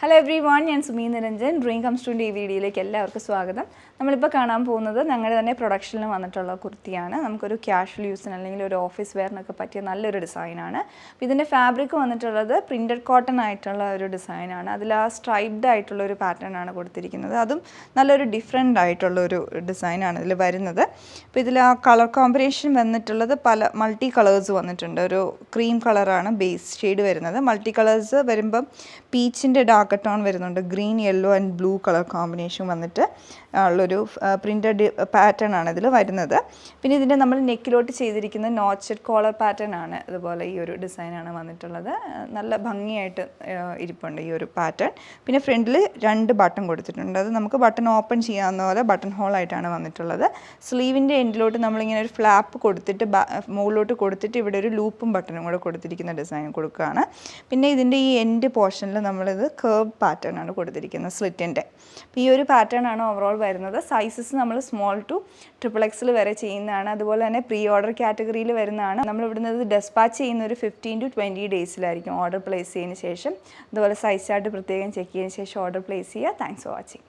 Hello everyone, ഞാൻ Sumi Niranjan. Dream comes to ഈ വീഡിയോയിലേക്ക് എല്ലാവർക്കും സ്വാഗതം. നമ്മളിപ്പോൾ കാണാൻ പോകുന്നത് ഞങ്ങളുടെ തന്നെ പ്രൊഡക്ഷനിൽ വന്നിട്ടുള്ള കുർത്തിയാണ്. നമുക്കൊരു ക്യാഷ്വൽ യൂസിന് അല്ലെങ്കിൽ ഒരു ഓഫീസ് വെയറിനൊക്കെ പറ്റിയ നല്ലൊരു ഡിസൈനാണ്. അപ്പോൾ ഇതിൻ്റെ ഫാബ്രിക് വന്നിട്ടുള്ളത് പ്രിൻറ്റഡ് കോട്ടൺ ആയിട്ടുള്ള ഒരു ഡിസൈനാണ്. അതിൽ ആ സ്ട്രൈപ്ഡ് ആയിട്ടുള്ള ഒരു പാറ്റേൺ ആണ് കൊടുത്തിരിക്കുന്നത്. അതും നല്ലൊരു ഡിഫറെൻ്റ് ആയിട്ടുള്ളൊരു ഡിസൈനാണ് ഇതിൽ വരുന്നത്. അപ്പോൾ ഇതിൽ ആ കളർ കോമ്പിനേഷൻ വന്നിട്ടുള്ളത് പല മൾട്ടി കളേഴ്സ് വന്നിട്ടുണ്ട്. ഒരു ക്രീം കളറാണ് ബേസ് ഷെയ്ഡ് വരുന്നത്. മൾട്ടി കളേഴ്സ് വരുമ്പം പീച്ചിൻ്റെ ഡാർക്ക് ടോൺ വരുന്നുണ്ട്. Green, yellow and blue colour combination വന്നിട്ട് ഉള്ളൊരു പ്രിൻറ്റഡ് പാറ്റേൺ ആണ് ഇതിൽ വരുന്നത്. പിന്നെ ഇതിൻ്റെ നമ്മൾ നെക്കിലോട്ട് ചെയ്തിരിക്കുന്ന നോച്ചഡ് കോളർ പാറ്റേൺ ആണ്. അതുപോലെ ഈ ഒരു ഡിസൈനാണ് വന്നിട്ടുള്ളത്. നല്ല ഭംഗിയായിട്ട് ഇരിപ്പുണ്ട് ഈ ഒരു പാറ്റേൺ. പിന്നെ ഫ്രണ്ടിൽ 2 ബട്ടൺ കൊടുത്തിട്ടുണ്ട്. അത് നമുക്ക് ബട്ടൺ ഓപ്പൺ ചെയ്യാവുന്ന പോലെ ബട്ടൺ ഹോളായിട്ടാണ് വന്നിട്ടുള്ളത്. സ്ലീവിൻ്റെ എൻഡിലോട്ട് നമ്മളിങ്ങനെ ഒരു ഫ്ലാപ്പ് കൊടുത്തിട്ട് മുകളിലോട്ട് കൊടുത്തിട്ട് ഇവിടെ ഒരു ലൂപ്പും ബട്ടണും കൂടെ കൊടുത്തിരിക്കുന്ന ഡിസൈൻ കൊടുക്കുകയാണ്. പിന്നെ ഇതിൻ്റെ ഈ എൻഡ് പോർഷനിൽ നമ്മളിത് കേർവ് പാറ്റേൺ ആണ് കൊടുത്തിരിക്കുന്നത് സ്ലിറ്റിൻ്റെ. അപ്പോൾ ഈ ഒരു പാറ്റേൺ ആണ് ഓവറോൾ വരുന്നത്. സൈസസ് നമ്മൾ സ്മോൾ ടു XXL വരെ ചെയ്യുന്നതാണ്. അതുപോലെ തന്നെ പ്രീ ഓർഡർ കാറ്റഗറിയിൽ വരുന്നതാണ്. നമ്മൾ ഇവിടുന്ന് ഡെസ്പാച്ച് ചെയ്യുന്ന ഒരു 15 to 20 ഡേയ്സിലായിരിക്കും ഓർഡർ പ്ലേസ് ചെയ്തതിന് ശേഷം. അതുപോലെ സൈസ് ചാർട്ട് പ്രത്യേകം ചെക്ക് ചെയ്തതിന് ശേഷം ഓർഡർ പ്ലേസ് ചെയ്യുക. Thanks for watching.